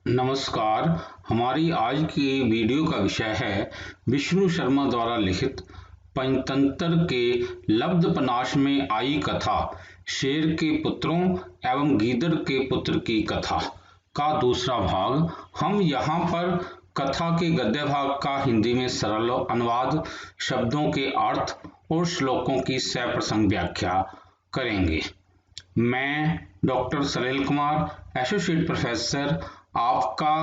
नमस्कार। हमारी आज की वीडियो का विषय है विष्णु शर्मा द्वारा लिखित पंचतंत्र के लब्धपनाश में आई कथा शेर के पुत्रों एवं गीदड़ के पुत्र की कथा का दूसरा भाग। हम यहाँ पर कथा के गद्य भाग का हिंदी में सरल अनुवाद, शब्दों के अर्थ और श्लोकों की सप्रसंग व्याख्या करेंगे। मैं डॉक्टर सलील कुमार, एसोसिएट प्रोफेसर, आपका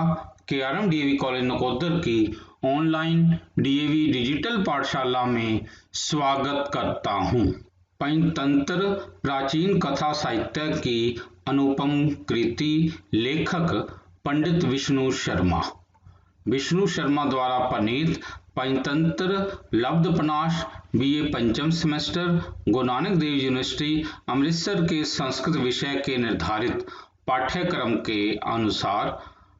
केआरएम डीएवी कॉलेज नकोदर की ऑनलाइन डीएवी डिजिटल पाठशाला में स्वागत करता हूँ। पंचतंत्र प्राचीन कथा साहित्य की अनुपम कृति। लेखक पंडित विष्णु शर्मा द्वारा प्रणीत पंचतंत्र लब्धपनाश बीए पंचम सेमेस्टर, गुरु नानक देव यूनिवर्सिटी अमृतसर के संस्कृत विषय के निर्धारित पाठ्यक्रम के अनुसार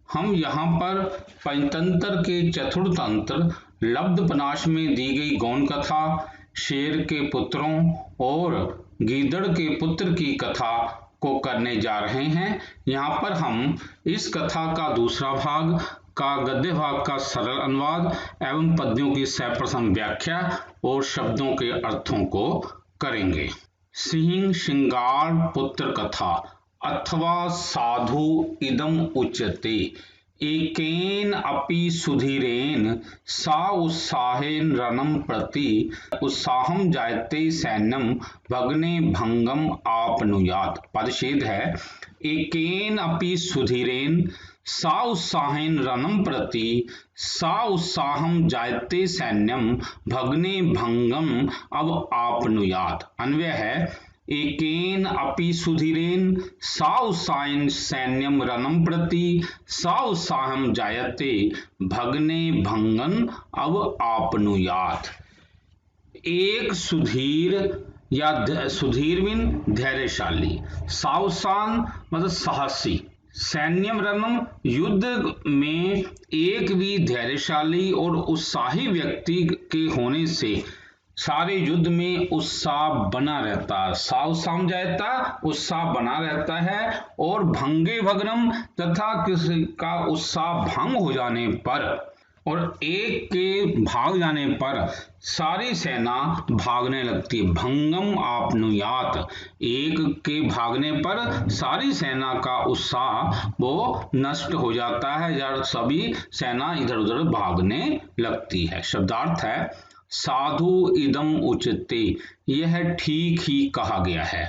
हम यहाँ पर पंचतंत्र के चतुर्थ तंत्र लब्धपनाश में दी गई गौण कथा शेर के पुत्रों और गीदड़ के पुत्र की कथा को करने जा रहे हैं। यहाँ पर हम इस कथा का दूसरा भाग का गद्य भाग का सरल अनुवाद एवं पद्यों की सप्रसंग व्याख्या और शब्दों के अर्थों को करेंगे। सिंह श्रृंगार पुत्र कथा अथवा साधु इदम उच्यते एकेन अपि सुधीरेन सा उत्साहेन रणं प्रति उत्साहं जायते सैन्यं भग्ने भंगम आपनुयात्। पदच्छेद है एकेन अपि सुधीरेन सा उत्साहेन रणं प्रति सा उत्साहं जायते सैन्यं भग्ने भंगम अब आपनुयात्। अन्वय है एकेन अपि सुधीरेन सा उत्साहेन सैन्यं रणं प्रति सा उत्साहं जायते भग्ने भंगन अब आपनुयात्। एक सुधीर या सुधीर मीन धैर्यशाली, सावधान मतलब साहसी, सैन्यम रणम युद्ध में एक भी धैर्यशाली और उत्साही व्यक्ति के होने से सारे युद्ध में उत्साह बना रहता है। सावधान जाता उत्साह बना रहता है और भंगे भग्नम तथा किसी का उत्साह भंग हो जाने पर और एक के भाग जाने पर सारी सेना भागने लगती है। भंगम आपनुयात, एक के भागने पर सारी सेना का उत्साह वो नष्ट हो जाता है या सभी सेना इधर उधर भागने लगती है। शब्दार्थ है साधु इदम उच्यते, यह ठीक ही कहा गया है।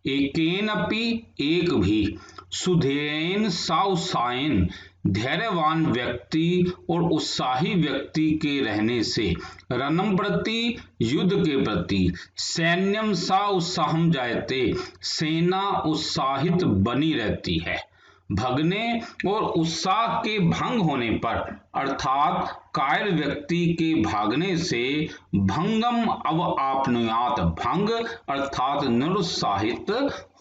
एकेन अपि एक भी, सुधीरेन साउसायन धैर्यवान व्यक्ति और उत्साही व्यक्ति के रहने से, रणम प्रति युद्ध के प्रति, सैन्यम सा उत्साहम जायते सेना उत्साहित बनी रहती है, भगने और उत्साह के भंग होने पर अर्थात कायर व्यक्ति के भागने से, भंगम अब आपनुयात भंग अर्थात निरुत्साहित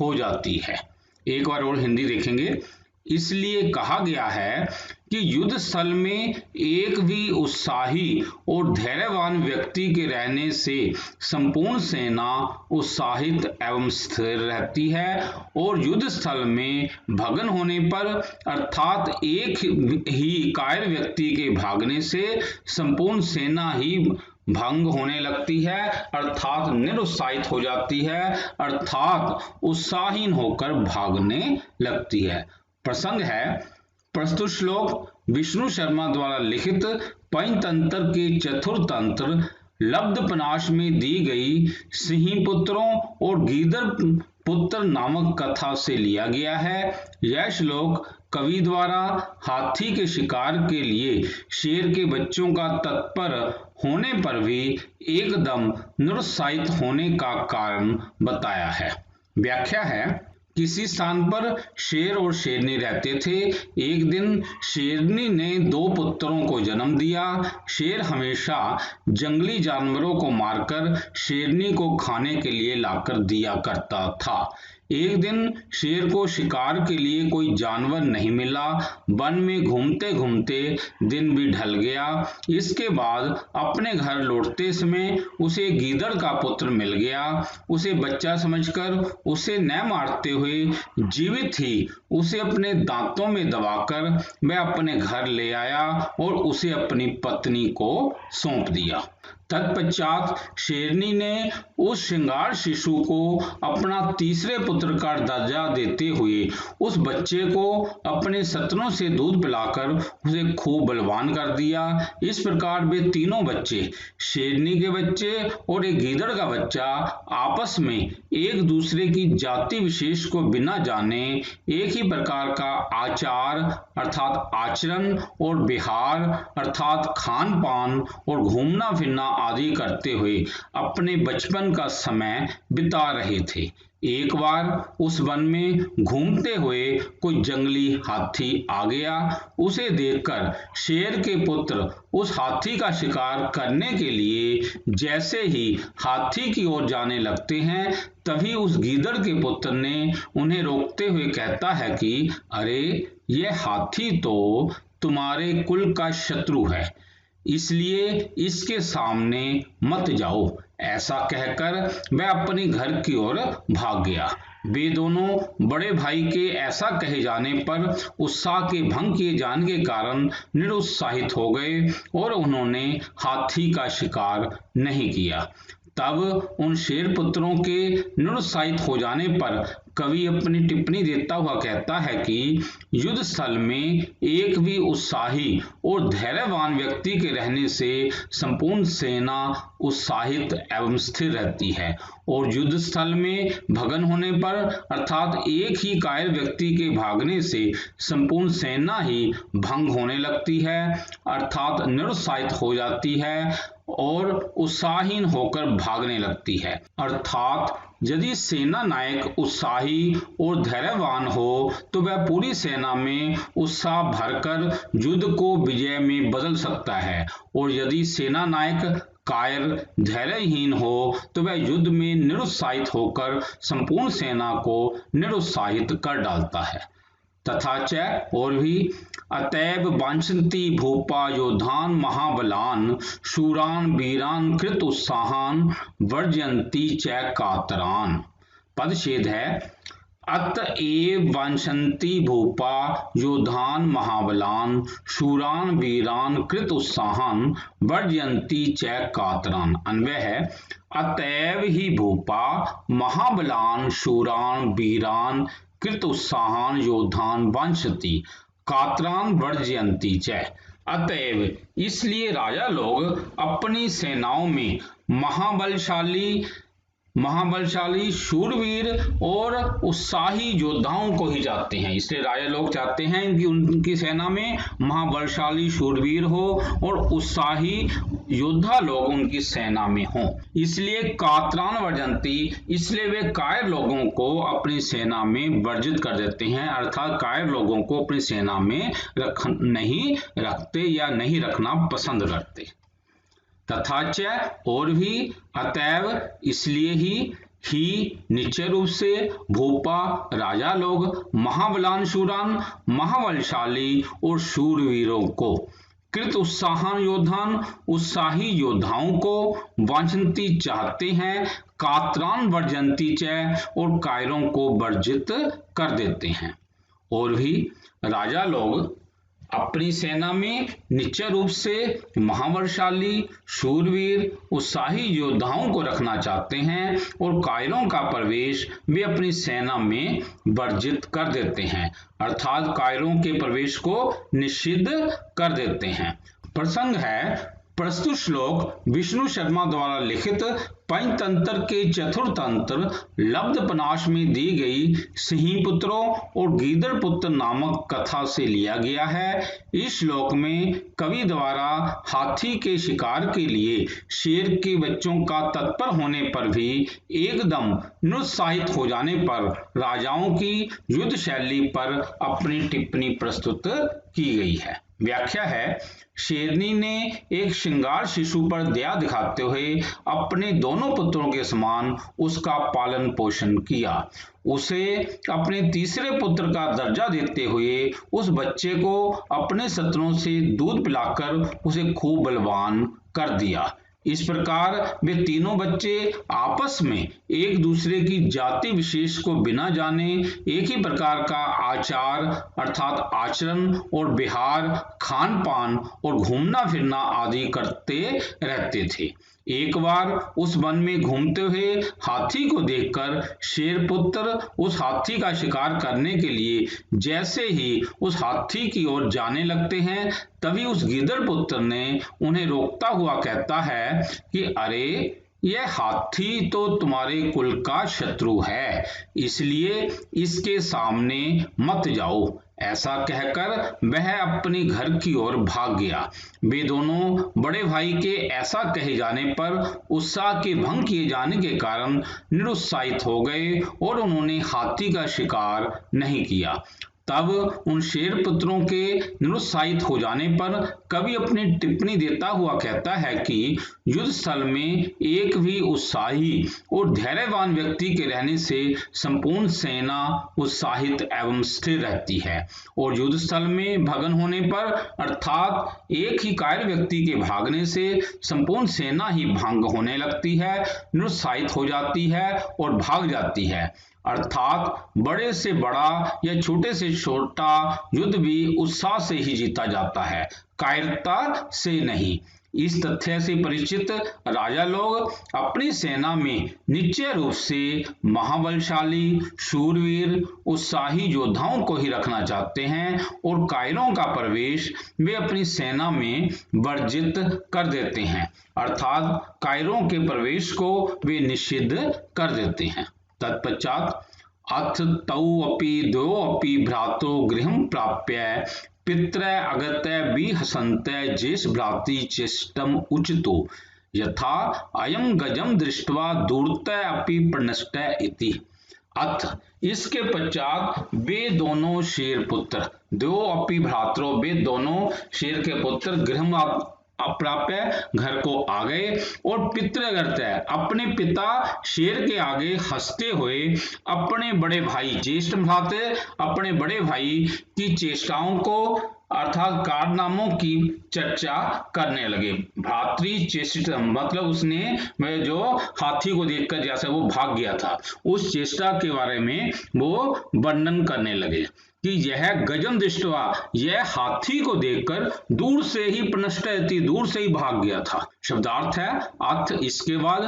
हो जाती है। एक बार और हिंदी देखेंगे। इसलिए कहा गया है कि युद्ध स्थल में एक भी उत्साही और धैर्यवान व्यक्ति के रहने से संपूर्ण सेना उत्साहित एवं स्थिर रहती है और युद्ध स्थल में भग्न होने पर अर्थात एक ही कायर व्यक्ति के भागने से संपूर्ण सेना ही भंग होने लगती है अर्थात निरुत्साहित हो जाती है अर्थात उत्साहीन होकर भागने लगती है। प्रसंग है प्रस्तुत श्लोक विष्णु शर्मा द्वारा लिखित पंचतंत्र के चतुर्थ तंत्र लब्धपनाश में दी गई सिंह पुत्रों और गीदड़ पुत्र नामक कथा से लिया गया है। यह श्लोक कवि द्वारा हाथी के शिकार के लिए शेर के बच्चों का तत्पर होने पर भी एकदम निरुत्साहित होने का कारण बताया है। व्याख्या है किसी स्थान पर शेर और शेरनी रहते थे। एक दिन शेरनी ने दो पुत्रों को जन्म दिया। शेर हमेशा जंगली जानवरों को मारकर शेरनी को खाने के लिए लाकर दिया करता था। एक दिन शेर को शिकार के लिए कोई जानवर नहीं मिला। वन में घूमते घूमते दिन भी ढल गया। इसके बाद अपने घर लौटते समय उसे गीदड़ का पुत्र मिल गया। उसे बच्चा समझकर उसे न मारते हुए जीवित ही उसे अपने दांतों में दबाकर वह अपने घर ले आया और उसे अपनी पत्नी को सौंप दिया। तत्पश्चात शेरनी ने उस श्रृंगार शिशु को अपना तीसरे पुत्र का दर्जा देते हुए उस बच्चे को अपने सतनों से दूध पिलाकर उसे खूब बलवान कर दिया। इस प्रकार वे तीनों बच्चे, शेरनी के बच्चे और एक गीदड़ का बच्चा, आपस में एक दूसरे की जाति विशेष को बिना जाने एक ही प्रकार का आचार अर्थात आचरण और विहार अर्थात खान पान और घूमना फिरना आदि करते हुए अपने बचपन का समय बिता रहे थे। एक बार उस वन में घूमते हुए कोई जंगली हाथी आ गया। उसे देखकर शेर के पुत्र उस हाथी का शिकार करने के लिए जैसे ही हाथी की ओर जाने लगते हैं, तभी उस गीदड़ के पुत्र ने उन्हें रोकते हुए कहता है कि अरे, यह हाथी तो तुम्हारे कुल का शत्रु है, इसलिए इसके सामने मत जाओ। ऐसा कहकर वह अपने घर की ओर भाग गया। वे दोनों बड़े भाई के ऐसा कहे जाने पर उत्साह के भंग किए जाने के कारण निरुत्साहित हो गए और उन्होंने हाथी का शिकार नहीं किया। तब उन शेर पुत्रों के निरुत्साहित हो जाने पर कवि अपनी टिप्पणी देता हुआ कहता है कि युद्ध स्थल में एक भी उत्साही और धैर्यवान व्यक्ति के रहने से संपूर्ण सेना उत्साहित एवं स्थिर रहती है और युद्ध स्थल में भगन होने पर अर्थात एक ही कायर व्यक्ति के भागने से संपूर्ण सेना ही भंग होने लगती है अर्थात निरुत्साहित हो जाती है और उत्साहहीन होकर भागने लगती है। अर्थात यदि सेना नायक उत्साही और धैर्यवान हो तो वह पूरी सेना में उत्साह भरकर युद्ध को विजय में बदल सकता है और यदि सेना नायक कायर धैर्यहीन हो तो वह युद्ध में निरुत्साहित होकर संपूर्ण सेना को निरुत्साहित कर डालता है। तथा च और भी अतैव वांछन्ति भूपा योधान महाबलान शूरान वीरान कृत उत्साहान वर्जयन्ति च कातरान। पदच्छेद है अतएव वांछन्ति भूपा योधान महाबलान शूरान वीरान कृत उत्साहान वर्जयन्ति च कातरान। अन्वय है अतएव ही भूपा महाबलान शूरान वीरान कृत उत्साहान योधान वांछति कातरान वर्जयन्ति च। अतएव इसलिए राजा लोग अपनी सेनाओं में महाबलशाली शूरवीर और उत्साही योद्धाओं को ही चाहते हैं। इसलिए राजा लोग चाहते हैं कि उनकी सेना में महाबलशाली शूरवीर हो और उत्साही योद्धा लोग उनकी सेना में हों। इसलिए कातरान वर्जन्ति, इसलिए वे कायर लोगों को अपनी सेना में वर्जित कर देते हैं अर्थात कायर लोगों को अपनी सेना में नहीं रखते या नहीं रखना पसंद करते। तथा च और भी अतएव इसलिए ही निश्चय रूप से भूपा राजा लोग महाबलान शूरान महाबलशाली और शूरवीरों को कृत उत्साहन योद्धान उत्साही योद्धाओं को वांछन्ति चाहते हैं कातरान वर्जन्ति च और कायरों को वर्जित कर देते हैं। और भी राजा लोग अपनी सेना में निश्चय रूप से महाबलशाली शूरवीर उत्साही योद्धाओं को रखना चाहते हैं और कायरों का प्रवेश वे अपनी सेना में वर्जित कर देते हैं अर्थात कायरों के प्रवेश को निषिद्ध कर देते हैं। प्रसंग है प्रस्तुत श्लोक विष्णु शर्मा द्वारा लिखित पंचतंत्र के चतुर्थ तंत्र लब्धपनाश में दी गई सिंहपुत्रों और गीदड़ पुत्र नामक कथा से लिया गया है। इस श्लोक में कवि द्वारा हाथी के शिकार के लिए शेर के बच्चों का तत्पर होने पर भी एकदम निरुत्साहित हो जाने पर राजाओं की युद्ध शैली पर अपनी टिप्पणी प्रस्तुत की गई है। व्याख्या है, शेरनी ने एक श्रृंगार शिशु पर दया दिखाते हुए अपने दोनों पुत्रों के समान उसका पालन पोषण किया। उसे अपने तीसरे पुत्र का दर्जा देते हुए उस बच्चे को अपने सत्रों से दूध पिलाकर उसे खूब बलवान कर दिया। इस प्रकार वे तीनों बच्चे आपस में एक दूसरे की जाति विशेष को बिना जाने एक ही प्रकार का आचार अर्थात आचरण और व्यवहार, खान पान और घूमना फिरना आदि करते रहते थे। एक बार उस वन में घूमते हुए हाथी को देखकर शेरपुत्र उस हाथी का शिकार करने के लिए जैसे ही उस हाथी की ओर जाने लगते हैं, तभी उस गीदड़ पुत्र ने उन्हें रोकता हुआ कहता है कि अरे, यह हाथी तो तुम्हारे कुल का शत्रु है, इसलिए इसके सामने मत जाओ। ऐसा कहकर वह अपने घर की ओर भाग गया। वे दोनों बड़े भाई के ऐसा कहे जाने पर उत्साह के भंग किए जाने के कारण निरुत्साहित हो गए और उन्होंने हाथी का शिकार नहीं किया। तब उन शेर पुत्रों के निरुत्साहित हो जाने पर कवि अपनी टिप्पणी देता हुआ कहता है कि युद्ध स्थल में एक भी उत्साही और धैर्यवान व्यक्ति के रहने से संपूर्ण सेना उत्साहित एवं स्थिर रहती है, और युद्ध स्थल में भगन होने पर अर्थात एक ही कायर व्यक्ति के भागने से संपूर्ण सेना ही भंग होने लगती है, निरुत्साहित हो जाती है और भाग जाती है। अर्थात बड़े से बड़ा या छोटे से छोटा युद्ध भी उत्साह से ही जीता जाता है, कायरता से नहीं। इस तथ्य से परिचित राजा लोग अपनी सेना में निश्चय रूप से महाबलशाली, शूरवीर, उत्साही योद्धाओं को ही रखना चाहते हैं और कायरों का प्रवेश वे अपनी सेना में वर्जित कर देते हैं, अर्थात कायरों के प्रवेश को वे निषिद्ध कर देते हैं। तत्पश्चात अथ तौ अपि द्वौ अपि भ्रातौ गृहं प्राप्य पितरौ अगत्य विहसन्त्य ज्येष्ठ भ्रातरि चेष्टम् उचितो यथा अयं गजं दृष्ट्वा दूरतः अपि प्रणष्टः इति। अथ इसके पश्चात वे दोनों शेर पुत्र, दो अपि भ्रातरो, वे दोनों शेर के पुत्र गृह अप्राप्य घर को आ गए और पितृगर्त अपने पिता शेर के आगे हंसते हुए अपने बड़े भाई ज्येष्ठ भ्राते अपने बड़े भाई की चेष्टाओं को अर्थात कारनामों की चर्चा करने लगे। भ्रातृ चेष्टा मतलब उसने वह जो हाथी को देखकर जैसे वो भाग गया था, उस चेष्टा के बारे में वो वर्णन करने लगे कि यह गजम दृष्टवा, यह हाथी को देखकर दूर से ही प्रणष्टयति, दूर से ही भाग गया था। शब्दार्थ है अथ इसके बाद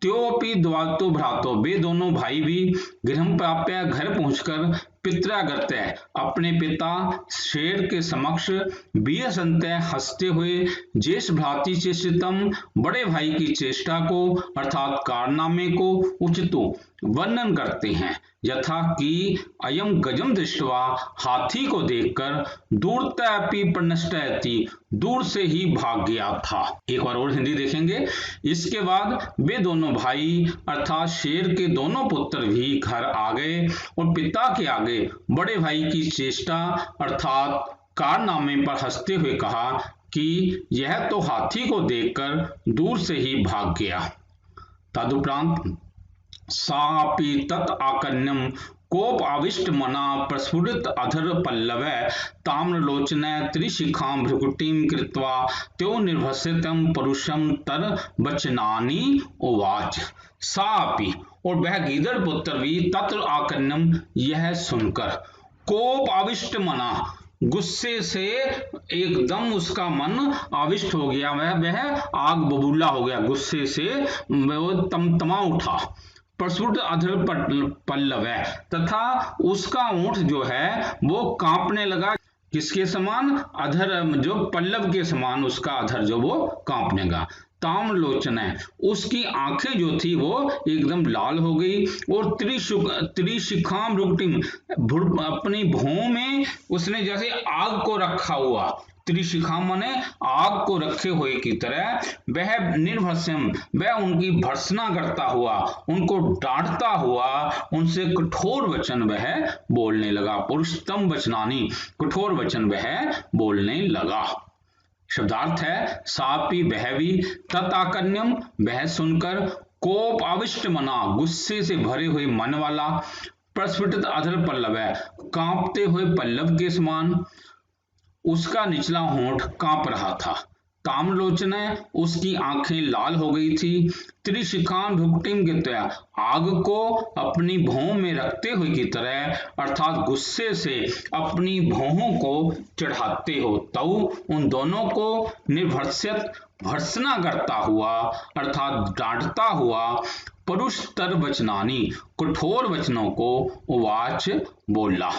त्योपि द्वातो भ्रातो, वे दोनों भाई भी गृह प्राप्य घर पहुंचकर पितरागत अपने पिता शेर के समक्ष बिहसन्त हंसते हुए ज्येष्ठ भ्रातृ चेष्टितम, बड़े भाई की चेष्टा को अर्थात कारनामे को उचितो वर्णन करते हैं, यथा कि अयम गजम दृष्टवा, हाथी को देखकर दूरतः प्रणष्टयति, दूर से ही भाग गया था। एक बार और हिंदी देखेंगे। इसके बाद वे दोनों भाई अर्थात शेर के दोनों पुत्र भी घर आ गए और पिता के आगे बड़े भाई की चेष्टा अर्थात कारनामे पर हंसते हुए कहा कि यह तो हाथी को देखकर दूर से ही भाग गया। तदुपरांत सापि तत् आकन्यम कोप आविष्ट मना प्रस्फुटित अधर पल्लव ताम्रलोचन त्रिशिखां भ्रुकुटिं कृत्वा त्यो निर्भसितं परुषं तर वचनानि उवाच। सापि और वह गीदड़ पुत्र भी तत्र आकन्यम, यह सुनकर कोप आविष्ट मना, गुस्से से एकदम उसका मन आविष्ट हो गया, वह आग बबूला हो गया, गुस्से से वो तमतमा उठा। प्रस्फुट अधर पल्लव है तथा उसका ओंठ जो है वो कांपने लगा, किसके समान? अधर जो पल्लव के समान उसका अधर जो वो कांपने लगा। ताम्रलोचन है, उसकी आंखें जो थी वो एकदम लाल हो गई और त्रिशिखां भ्रुकुटिं, अपनी भौं में उसने जैसे आग को रखा हुआ, त्रिशिखा माने आग को रखे हुए की तरह, वह निर्भस्यम, वह उनकी भर्त्सना करता हुआ, उनको डांटता हुआ, उनसे कठोर वचन वह बोलने लगा। पुरुषोत्तम वचनानी, कठोर वचन वह बोलने लगा। शब्दार्थ है सापी वह भी, तत्आकर्ण्यम वह सुनकर, कोप आविष्ट मना गुस्से से भरे हुए मन वाला, प्रस्फुटित अधर पल्लव है कांपते हुए पल्लव के समान, उसका निचला होंठ कांप रहा था। ताम्रलोचना, उसकी आंखें लाल हो गई थी। त्रिशिखान भुक्टिम की तरह, आग को अपनी भौं में रखते हुए की तरह, अर्थात गुस्से से अपनी भौहों को चढ़ाते हो। तऊ उन दोनों को निर्भर्ष्यत भर्त्सना करता हुआ, अर्थात डांटता हुआ, परुषतर वचनानी कठोर वचनों को उवाच बोला।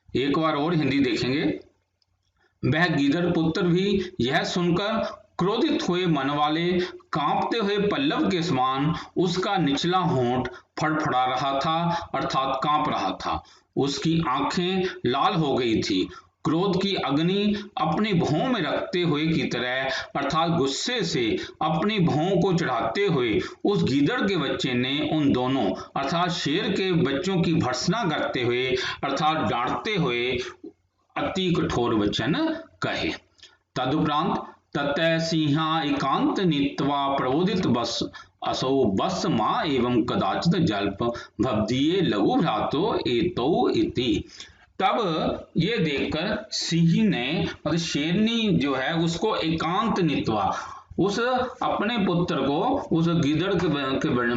एक बार और हिंदी देखेंगे। वह गीदड़ पुत्र भी यह सुनकर क्रोधित हुए मन वाले, कांपते हुए पल्लव के समान, उसका निचला होंठ फड़फड़ा रहा था, अर्थात कांप रहा था। उसकी आंखें लाल हो गई थी। क्रोध की अग्नि अपनी भौं में रखते हुए की तरह, अर्थात गुस्से से अपनी भौं को चढ़ाते हुए, उस गीदड़ के बच्चे ने उन दोनों, अर्थात शेर के बच्चों की भर्त्सना करते हुए, अर्थात डांटते हुए अति कठोर वचन कहे। तदुपरांत ततः सिंहा एकांत नीत्वा प्रबोधित बस असौ बस माँ एवं कदाचित जल्प भवदीये लघु भ्रातो एतौ इति। तब ये देखकर सिंह ने, मतलब शेरनी जो है, उसको एकांत नीत्वा, उस अपने पुत्र को, उस गीदड़ के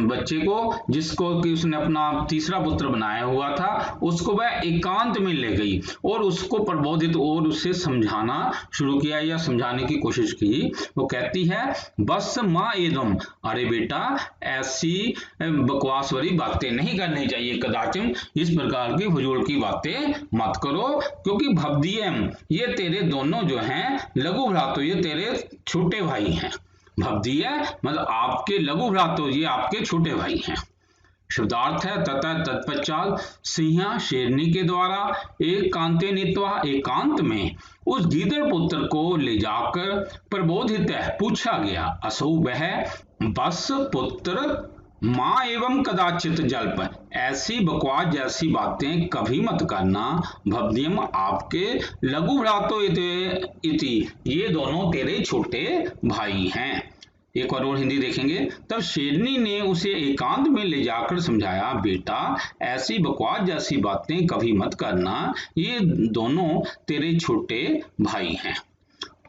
बच्चे को, जिसको कि उसने अपना तीसरा पुत्र बनाया हुआ था, उसको वह एकांत में ले गई और उसको प्रबोधित और उसे समझाना शुरू किया या समझाने की कोशिश की। वो कहती है बस माँ एदम, अरे बेटा ऐसी बकवास वाली बातें नहीं करनी चाहिए, कदाचित इस प्रकार की फजूल की बातें मत करो, क्योंकि भवदीयम, ये तेरे दोनों जो हैं, लघु भ्रातो, ये तेरे छोटे भाई हैं। भवदीय मतलब आपके लघु भ्रातो, ये आपके छोटे भाई हैं। शब्दार्थ है तथा तत्पश्चात सिंह शेरनी के द्वारा एक कांते नीत्वा, एकांत में उस गीदड़ पुत्र को ले जाकर प्रबोधित पूछा गया। असौ वह बस पुत्र माँ एवं कदाचित जल्प, ऐसी बकवास जैसी बातें कभी मत करना। भवदीयम आपके, लघु भ्रातो इति, ये दोनों तेरे छोटे भाई हैं। एक और हिंदी देखेंगे। तब शेरनी ने उसे एकांत में ले जाकर समझाया, बेटा ऐसी बकवास जैसी बातें कभी मत करना, ये दोनों तेरे छोटे भाई हैं।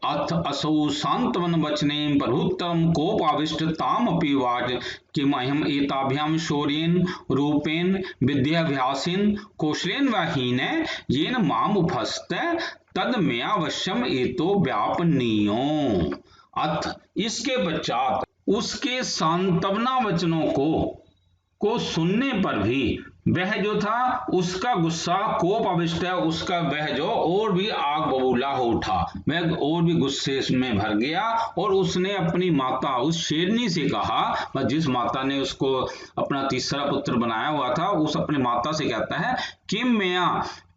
अथ असौ सांत्वन वचने प्रभुत्तम कोपाविष्ट तामपि वाच किमहम एताभ्याम शौर्येन रूपेण विद्याभ्यासेन कौशलेन व हीन येन माम उपहस्त तद मयावश्यम एतो व्यापनीयो। अथ इसके पश्चात उसके सांत्वना वचनों को सुनने पर भी वह जो था, उसका गुस्सा कोप अविष्ट है, उसका वह जो और भी आग बबूला हो उठा, वह और भी गुस्से में भर गया और उसने अपनी माता उस शेरनी से कहा, जिस माता ने उसको अपना तीसरा पुत्र बनाया हुआ था, उस अपनी माता से कहता है कि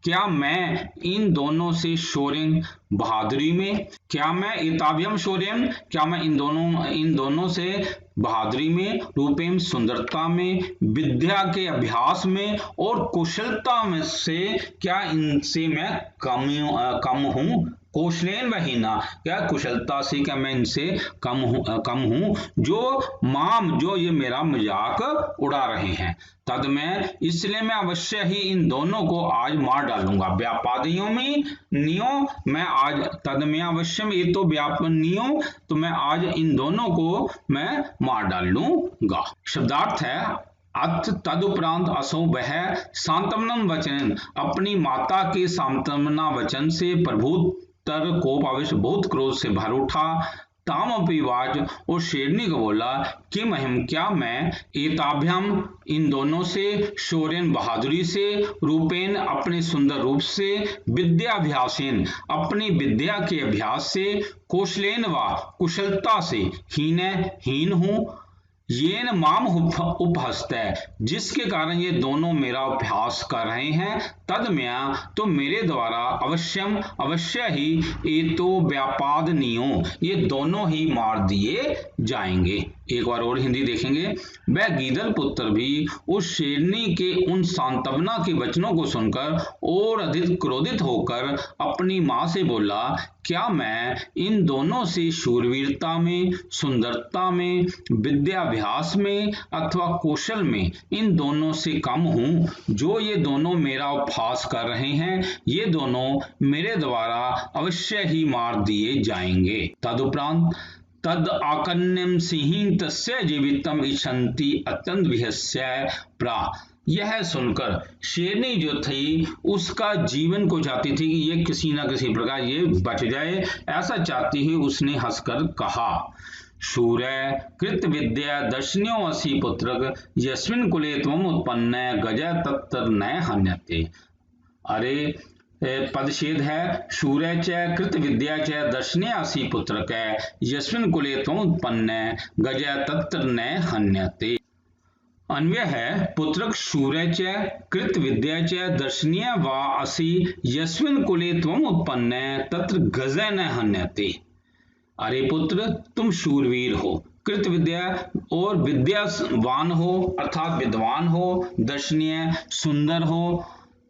क्या मैं इन दोनों से शौर्य बहादुरी में, क्या मैं एताभ्यम शौर्यम, क्या मैं इन दोनों से बहादुरी में, रूपेम सुंदरता में, विद्या के अभ्यास में और कुशलता में से, क्या इनसे मैं कम हूं? कौशलेन वहीना, क्या कुशलता से क्या मैं इनसे कम हूं? जो ये मेरा मजाक उड़ा रहे हैं। तद मैं, इसलिए मैं अवश्य ही इन दोनों को आज मार डालूंगा। व्यापादियों में नियो, मैं आज तद में अवश्य, ये तो व्यापनियो, तो मैं आज इन दोनों को मैं मार डालूंगा। शब्दार्थ है अथ तदुपरांत असौ वह सांत्वनम वचन, अपनी माता के सांत्वना वचन से प्रभुतर कोप आवेश, बहुत क्रोध से भर उठा। ताम अपीवाच, और शेरनी को बोला कि महिम, क्या मैं एताभ्याम इन दोनों से, शौर्यन बहादुरी से, रूपेन अपने सुंदर रूप से, विद्याभ्यासेन अपनी विद्या के अभ्यास से, कौशलेन व कुशलता से, हीन हूं, येन माम उपहस्त है, जिसके कारण ये दोनों मेरा अभ्यास कर रहे हैं, तद मया तो मेरे द्वारा अवश्यम अवश्य ही एतो व्यापादनीयो ये दोनों ही मार दिए जाएंगे। एक बार और हिंदी देखेंगे। वह गीदड़ पुत्र भी उस शेरनी के उन सांत्वना के वचनों को सुनकर और अधिक क्रोधित होकर अपनी माँ से बोला, क्या मैं इन दोनों से शूरवीरता में, सुंदरता में, विद्याभ्यास में अथवा कौशल में इन दोनों से कम हूँ? जो ये दोनों मेरा उपहास कर रहे हैं, ये दोनों मेरे द्वारा अवश्य ही मार दिए जाएंगे। तदुपरांत तद आकन्यम सिंह तस्य जीवितम इच्छन्ति अत्यंत विहस्य प्रा। यह सुनकर शेरनी जो थी उसका जीवन को चाहती थी कि ये किसी न किसी प्रकार ये बच जाए, ऐसा चाहती हुई उसने हंसकर कहा, शूरय कृत विद्या दर्शन्यो असि पुत्रक यस्मिन् कुले त्वम उत्पन्न गज तत्र न हन्यते। अरे पदछेद है, शूरय च कृत विद्या च दर्शने असि पुत्रक यस्मिन् कुले त्वम उत्पन्न गज तत्र न हन्यते। अन्वय है, पुत्रक शूरय च कृत विद्या च दर्शनीय व असि यस्मिन् कुले त्वम उत्पन्न तत्र गज न हन्यते। अरे पुत्र, तुम शूरवीर हो, कृत विद्या और विद्यावान हो अर्थात विद्वान हो, दर्शनीय सुंदर हो,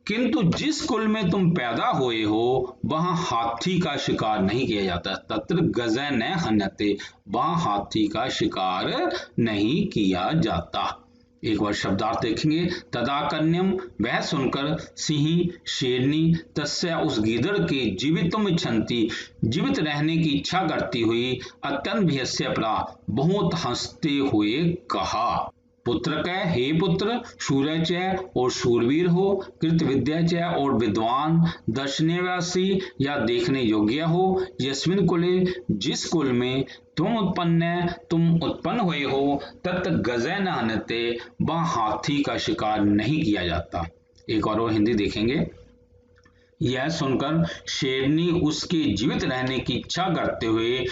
किंतु जिस कुल में तुम पैदा हुए हो वहां हाथी का शिकार नहीं किया जाता। तत्र गजै न हन्यते, वहां हाथी का शिकार नहीं किया जाता। एक बार शब्दार्थ देखेंगे। तदाकन्यम वह सुनकर सिंह शेरनी तस्य उस गीदड़ के जीवितुम इच्छन्ति जीवित रहने की इच्छा करती हुई अत्यंत भयस्य प्रा बहुत हंसते हुए कहा, पुत्र कह, हे पुत्र, शूरय च और शूरवीर हो, कृत विद्या च और विद्वान, दर्शनीयवासी या देखने योग्य हो, यस्मिन कुले जिस कुल में तुम उत्पन्न हुए हो, तत् गजै न हन्यते वह हाथी का शिकार नहीं किया जाता। एक और हिंदी देखेंगे। यह सुनकर शेरनी उसके जीवित रहने की इच्छा करते हुए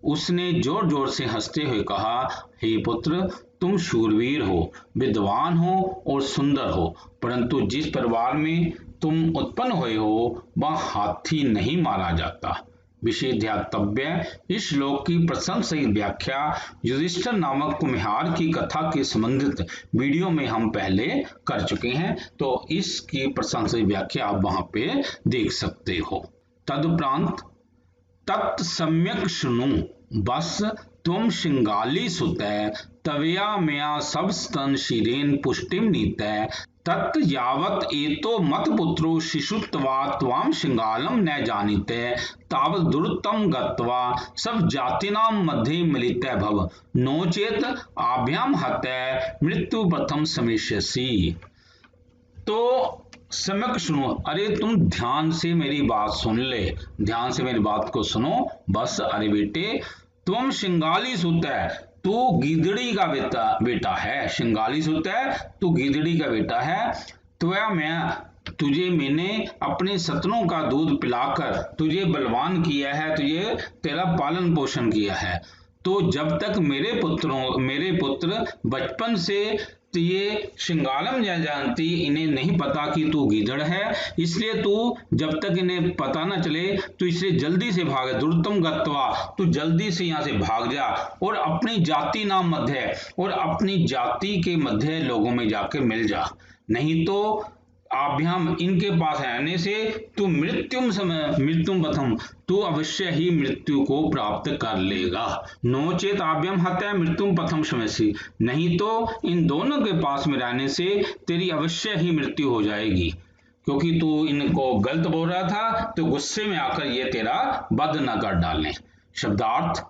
उसने जोर जोर से हंसते हुए कहा, हे पुत्र, तुम शूरवीर हो, विद्वान हो और सुंदर हो, परंतु जिस परिवार में तुम उत्पन्न हुए हो वह हाथी नहीं मारा जाता। विशेष ध्यातव्य, इस श्लोक की प्रसंग सहित व्याख्या युधिष्ठिर नामक कुम्हार की कथा के संबंधित वीडियो में हम पहले कर चुके हैं, तो इसकी प्रसंग सहित व्याख्या आप वहां पे देख सकते हो। तदुपरांत तत् सम्यक शृणु बस त्वं शिंगाली सुतः तवया मया सब स्तन शिरेन पुष्टिम नीतः तत् यावत् एतो मत पुत्रो शिशुत्वा त्वाम शिंगालम न जानीते तावत् दुरत्तम गत्वा सब जातिनां मध्ये मिलितः भव नोचेत आभ्याम हतः मृत्यु प्रथम समेष्यसि। तो सम्यक सुनो, अरे तुम ध्यान से मेरी बात सुन ले, ध्यान से मेरी बात को सुनो बस। अरे बेटे, तुम शिंगाली सुत है, तू गीदड़ी का बेटा है। शिंगाली सुत है, तू गीदड़ी का बेटा है। तुझे मैंने अपने सतनों का दूध पिलाकर तुझे बलवान किया है, तुझे तेरा पालन पोषण किया है। तो जब तक मेरे पुत्र बचपन से तो ये शिंगालम जानती, इन्हें नहीं पता कि तू गीदड़ है, इसलिए तू जब तक इन्हें पता न चले तो इसलिए जल्दी से भाग, दुर्तम गत्वा, तू जल्दी से यहाँ से भाग जा और अपनी जाति नाम मध्य और अपनी जाति के मध्य लोगों में जाकर मिल जा, नहीं तो आभ्याम इनके पास रहने से तू मृत्युम प्रथम, तू अवश्य ही मृत्यु को प्राप्त कर लेगा। नोचेत आभ्याम हत्या मृत्युम प्रथम शमसी, नहीं तो इन दोनों के पास में रहने से तेरी अवश्य ही मृत्यु हो जाएगी, क्योंकि तू इनको गलत बोल रहा था तो गुस्से में आकर ये तेरा वध न कर डालें। शब्दार्थ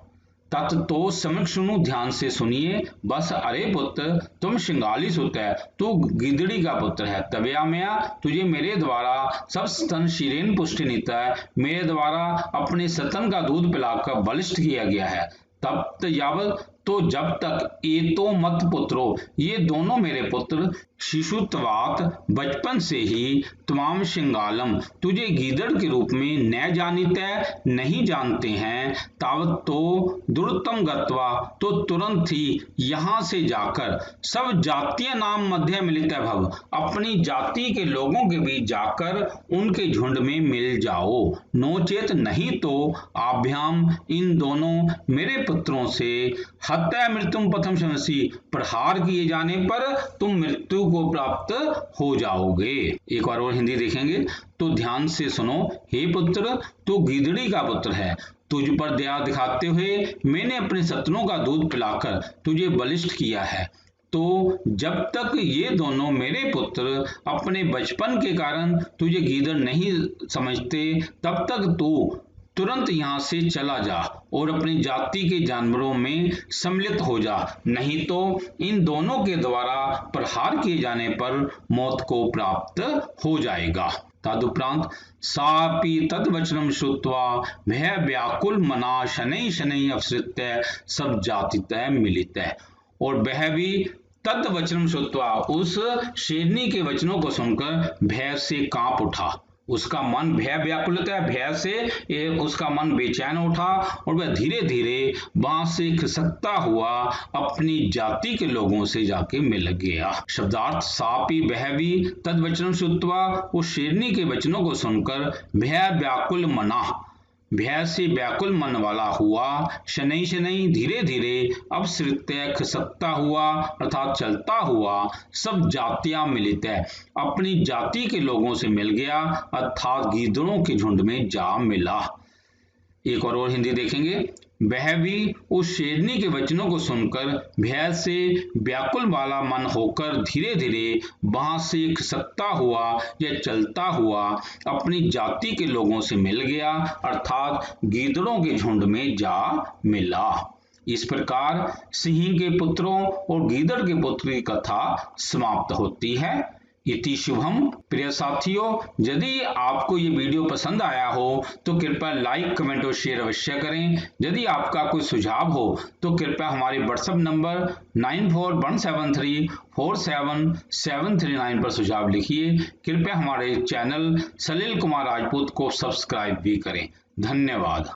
तत् तो सम्यक सुनो, ध्यान से सुनिए बस। अरे पुत्र, तुम शिंगाली सुत है, तू गिदड़ी का पुत्र है। तबया मया, तुझे मेरे द्वारा सब स्तन शिरेन पुष्टि नीता है, मेरे द्वारा अपने स्तन का दूध पिलाकर बलिष्ठ किया गया है। तब यावत, तो जब तक एतो मत पुत्रो, ये दोनों मेरे पुत्र शिशुत्वात् बचपन से ही त्वाम शिंगालम, तुझे गीदड़ के रूप में न जानिते नहीं जानते हैं, तावत तो दुर्तम गत्वा, तो तुरंत ही यहाँ से जाकर सब जातीय नाम मध्य मिलित भव, अपनी जाति के लोगों के बीच जाकर उनके झुंड में मिल जाओ, नोचेत नहीं तो आभ्याम, इन दोनों मेरे पुत्रों से हत्या मृत्युम पथम शमसी, प्रहार किए जाने पर तुम मृत्यु को प्राप्त हो जाओगे। एक बार और हिंदी देखेंगे तो ध्यान से सुनो। हे पुत्र, तू गीदड़ी का पुत्र है, तुझ पर दया दिखाते हुए मैंने अपने सत्नों का दूध पिलाकर तुझे बलिष्ठ किया है, तो जब तक ये दोनों मेरे पुत्र अपने बचपन के कारण तुझे गीदड़ नहीं समझते, तब तक तू तुरंत यहाँ से चला जा और अपनी जाति के जानवरों में सम्मिलित हो जा, नहीं तो इन दोनों के द्वारा प्रहार किए जाने पर मौत को प्राप्त हो जाएगा। तदुपरांत सापि तद्वचनम श्रुत्वा भय व्याकुल मना शनै शनै अवसृत्य सब जातितः मिलितः, और वह भी तद्वचनम श्रुत्वा, उस शेरनी के वचनों को सुनकर भय से कांप उठा, उसका मन भय व्याकुलता, भय से उसका मन बेचैन उठा और वह धीरे धीरे वहां से खिसकता हुआ अपनी जाति के लोगों से जाके मिल गया। शब्दार्थ सापी वह भी तद्वचनम श्रुत्वा, उस शेरनी के वचनों को सुनकर भय व्याकुल मना, भय से व्याकुल मन वाला हुआ, शनै शनै धीरे धीरे, अवसृत्य खिसकता हुआ अर्थात चलता हुआ, सब जातियां मिलित है, अपनी जाति के लोगों से मिल गया अर्थात गीदड़ों के झुंड में जा मिला। एक और हिंदी देखेंगे। वह भी उस शेरनी के वचनों को सुनकर भय से व्याकुल वाला मन होकर धीरे धीरे वहां से खिसकता हुआ या चलता हुआ अपनी जाति के लोगों से मिल गया अर्थात गीदड़ों के झुंड में जा मिला। इस प्रकार सिंह के पुत्रों और गीदड़ के पुत्र की कथा समाप्त होती है। इति शुभम। प्रिय साथियों, यदि आपको ये वीडियो पसंद आया हो तो कृपया लाइक, कमेंट और शेयर अवश्य करें। यदि आपका कोई सुझाव हो तो कृपया हमारे व्हाट्सएप नंबर 9417347739 पर सुझाव लिखिए। कृपया हमारे चैनल सलील कुमार राजपूत को सब्सक्राइब भी करें। धन्यवाद।